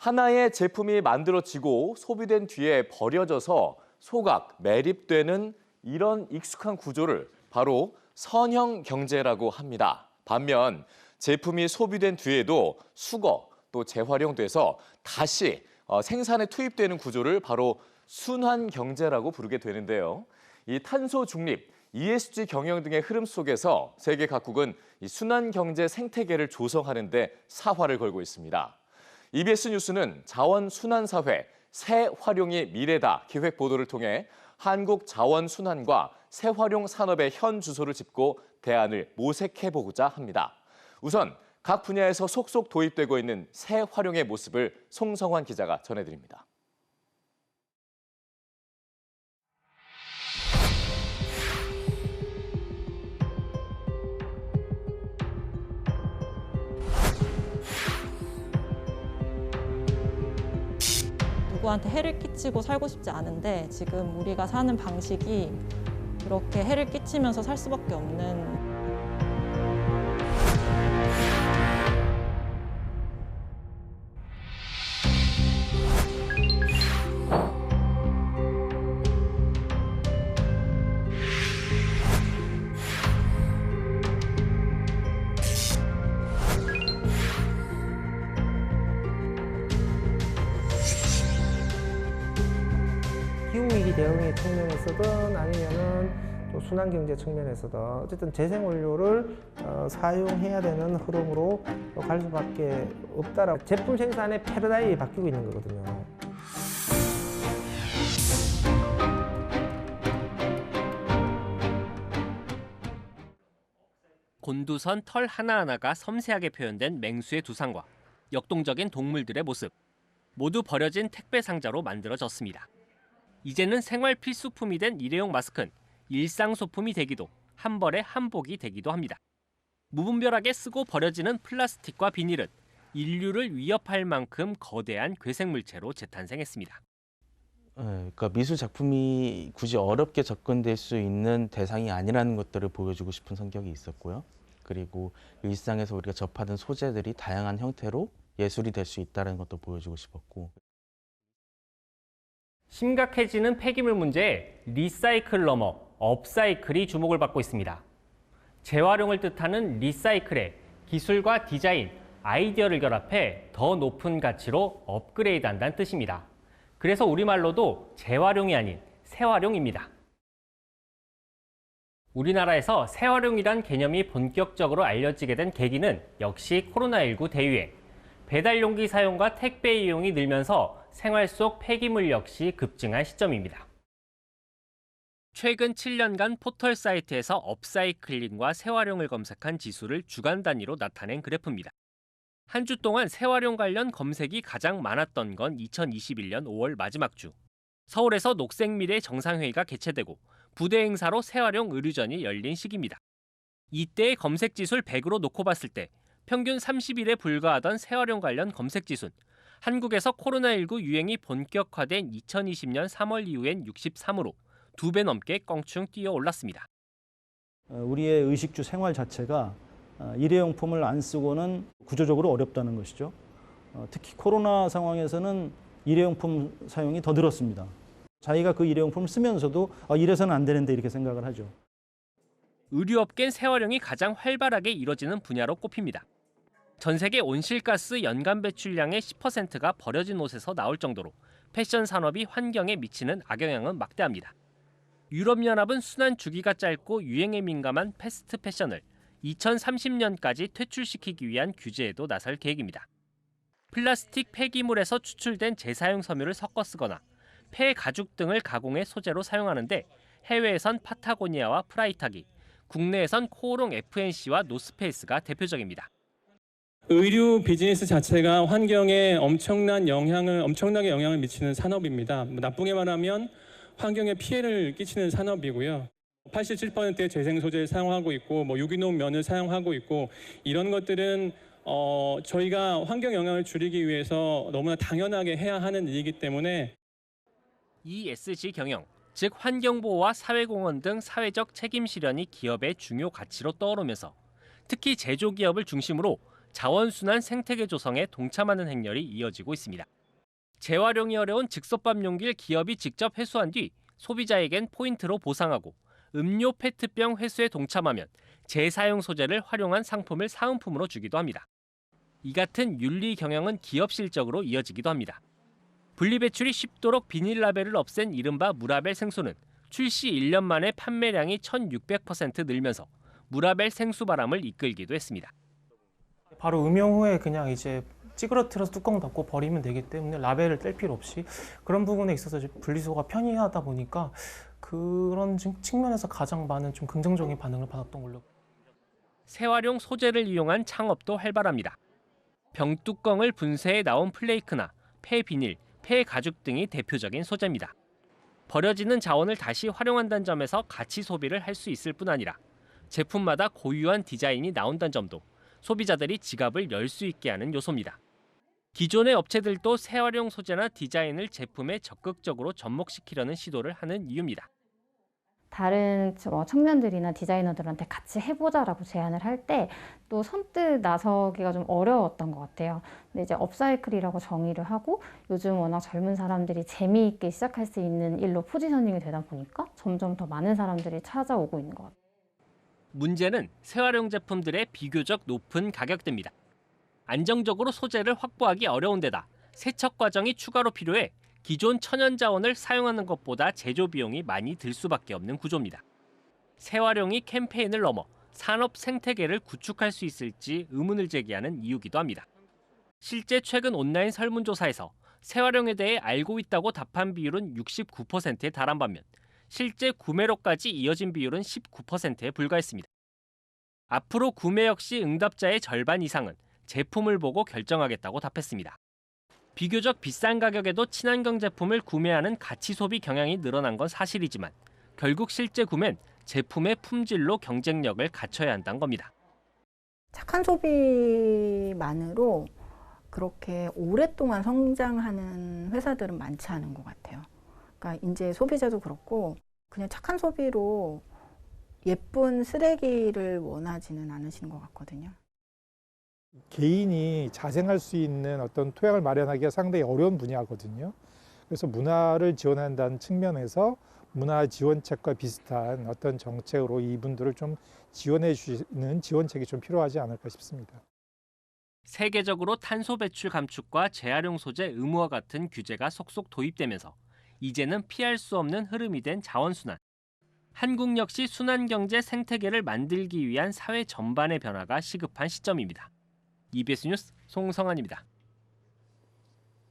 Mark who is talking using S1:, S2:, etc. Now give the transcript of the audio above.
S1: 하나의 제품이 만들어지고 소비된 뒤에 버려져서 소각, 매립되는 이런 익숙한 구조를 바로 선형 경제라고 합니다. 반면 제품이 소비된 뒤에도 수거, 또 재활용돼서 다시 생산에 투입되는 구조를 바로 순환 경제라고 부르게 되는데요. 이 탄소 중립, ESG 경영 등의 흐름 속에서 세계 각국은 이 순환 경제 생태계를 조성하는 데 사활을 걸고 있습니다. EBS 뉴스는 자원 순환 사회, 새 활용이 미래다 기획 보도를 통해 한국 자원 순환과 새 활용 산업의 현 주소를 짚고 대안을 모색해 보고자 합니다. 우선 각 분야에서 속속 도입되고 있는 새 활용의 모습을 송성환 기자가 전해드립니다.
S2: 누구한테 해를 끼치고 살고 싶지 않은데 지금 우리가 사는 방식이 이렇게 해를 끼치면서 살 수밖에 없는.
S3: 기후위기 대응의 측면에서든 아니면은 또 순환경제 측면에서든 어쨌든 재생원료를 사용해야 되는 흐름으로 갈 수밖에 없다라고 제품 생산의 패러다임이 바뀌고 있는 거거든요.
S4: 곤두선 털 하나하나가 섬세하게 표현된 맹수의 두상과 역동적인 동물들의 모습, 모두 버려진 택배 상자로 만들어졌습니다. 이제는 생활 필수품이 된 일회용 마스크는 일상 소품이 되기도 한 벌의 한복이 되기도 합니다. 무분별하게 쓰고 버려지는 플라스틱과 비닐은 인류를 위협할 만큼 거대한 괴생물체로 재탄생했습니다.
S5: 그러니까 미술 작품이 굳이 어렵게 접근될 수 있는 대상이 아니라는 것들을 보여주고 싶은 성격이 있었고요. 그리고 일상에서 우리가 접하는 소재들이 다양한 형태로 예술이 될 수 있다는 것도 보여주고 싶었고.
S4: 심각해지는 폐기물 문제에 리사이클 넘어 업사이클이 주목을 받고 있습니다. 재활용을 뜻하는 리사이클에 기술과 디자인, 아이디어를 결합해 더 높은 가치로 업그레이드한다는 뜻입니다. 그래서 우리말로도 재활용이 아닌 새활용입니다. 우리나라에서 새활용이란 개념이 본격적으로 알려지게 된 계기는 역시 코로나19 대유행. 배달 용기 사용과 택배 이용이 늘면서 생활 속 폐기물 역시 급증한 시점입니다. 최근 7년간 포털 사이트에서 업사이클링과 재활용을 검색한 지수를 주간 단위로 나타낸 그래프입니다. 한 주 동안 재활용 관련 검색이 가장 많았던 건 2021년 5월 마지막 주. 서울에서 녹색미래 정상회의가 개최되고 부대 행사로 재활용 의류전이 열린 시기입니다. 이때의 검색 지수를 100으로 놓고 봤을 때 평균 30일에 불과하던 재활용 관련 검색 지수는 한국에서 코로나19 유행이 본격화된 2020년 3월 이후엔 63으로 2배 넘게 껑충 뛰어 올랐습니다.
S6: 우리의 의식주 생활 자체가 일회용품을 안 쓰고는 구조적으로 어렵다는 것이죠. 특히 코로나 상황에서는 일회용품 사용이 더 늘었습니다. 자기가 그 일회용품을 쓰면서도 이래서는 안 되는데 이렇게 생각을 하죠.
S4: 의류업계는 재활용이 가장 활발하게 이뤄지는 분야로 꼽힙니다. 전 세계 온실가스 연간 배출량의 10%가 버려진 옷에서 나올 정도로 패션 산업이 환경에 미치는 악영향은 막대합니다. 유럽연합은 순환 주기가 짧고 유행에 민감한 패스트 패션을 2030년까지 퇴출시키기 위한 규제에도 나설 계획입니다. 플라스틱 폐기물에서 추출된 재사용 섬유를 섞어 쓰거나 폐 가죽 등을 가공해 소재로 사용하는데 해외에선 파타고니아와 프라이타기, 국내에선 코오롱 FNC와 노스페이스가 대표적입니다.
S7: 의류 비즈니스 자체가 환경에 엄청나게 영향을 미치는 산업입니다. 나쁘게 말하면 환경에 피해를 끼치는 산업이고요. 87%의 재생 소재를 사용하고 있고 유기농 면을 사용하고 있고 이런 것들은 저희가 환경 영향을 줄이기 위해서 너무나 당연하게 해야 하는 일이기 때문에
S4: ESG 경영, 즉 환경보호와 사회공헌 등 사회적 책임 실현이 기업의 중요 가치로 떠오르면서 특히 제조기업을 중심으로 자원순환 생태계 조성에 동참하는 행렬이 이어지고 있습니다. 재활용이 어려운 즉석밥 용기를 기업이 직접 회수한 뒤 소비자에겐 포인트로 보상하고 음료 페트병 회수에 동참하면 재사용 소재를 활용한 상품을 사은품으로 주기도 합니다. 이 같은 윤리 경영은 기업 실적으로 이어지기도 합니다. 분리배출이 쉽도록 비닐 라벨을 없앤 이른바 무라벨 생수는 출시 1년 만에 판매량이 1600% 늘면서 무라벨 생수 바람을 이끌기도 했습니다.
S8: 바로 음용 후에 그냥 이제 찌그러뜨려서 뚜껑 닫고 버리면 되기 때문에 라벨을 뗄 필요 없이 그런 부분에 있어서 분리수거가 편리하다 보니까 그런 측면에서 가장 많은 좀 긍정적인 반응을 받았던 걸로.
S4: 재활용 소재를 이용한 창업도 활발합니다. 병뚜껑을 분쇄해 나온 플레이크나 폐비닐, 폐가죽 등이 대표적인 소재입니다. 버려지는 자원을 다시 활용한다는 점에서 가치 소비를 할 수 있을 뿐 아니라 제품마다 고유한 디자인이 나온다는 점도 소비자들이 지갑을 열 수 있게 하는 요소입니다. 기존의 업체들도 재활용 소재나 디자인을 제품에 적극적으로 접목시키려는 시도를 하는 이유입니다.
S9: 다른 청년들이나 디자이너들한테 같이 해보자라고 제안을 할 때 또 선뜻 나서기가 좀 어려웠던 것 같아요. 근데 이제 업사이클이라고 정의를 하고 요즘 워낙 젊은 사람들이 재미있게 시작할 수 있는 일로 포지셔닝이 되다 보니까 점점 더 많은 사람들이 찾아오고 있는 것 같아요.
S4: 문제는 재활용 제품들의 비교적 높은 가격대입니다. 안정적으로 소재를 확보하기 어려운 데다 세척 과정이 추가로 필요해 기존 천연 자원을 사용하는 것보다 제조 비용이 많이 들 수밖에 없는 구조입니다. 재활용이 캠페인을 넘어 산업 생태계를 구축할 수 있을지 의문을 제기하는 이유기도 합니다. 실제 최근 온라인 설문조사에서 재활용에 대해 알고 있다고 답한 비율은 69%에 달한 반면 실제 구매로까지 이어진 비율은 19%에 불과했습니다. 앞으로 구매 역시 응답자의 절반 이상은 제품을 보고 결정하겠다고 답했습니다. 비교적 비싼 가격에도 친환경 제품을 구매하는 가치 소비 경향이 늘어난 건 사실이지만 결국 실제 구매는 제품의 품질로 경쟁력을 갖춰야 한다는 겁니다.
S10: 착한 소비만으로 그렇게 오랫동안 성장하는 회사들은 많지 않은 것 같아요. 그러니까 이제 소비자도 그렇고 그냥 착한 소비로 예쁜 쓰레기를 원하지는 않으시는 것 같거든요.
S11: 개인이 자생할 수 있는 어떤 토양을 마련하기가 상당히 어려운 분야거든요. 그래서 문화를 지원한다는 측면에서 문화 지원책과 비슷한 어떤 정책으로 이분들을 좀 지원해 주시는 지원책이 좀 필요하지 않을까 싶습니다.
S4: 세계적으로 탄소 배출 감축과 재활용 소재 의무화 같은 규제가 속속 도입되면서 이제는 피할 수 없는 흐름이 된 자원순환. 한국 역시 순환경제 생태계를 만들기 위한 사회 전반의 변화가 시급한 시점입니다. EBS 뉴스 송성환입니다.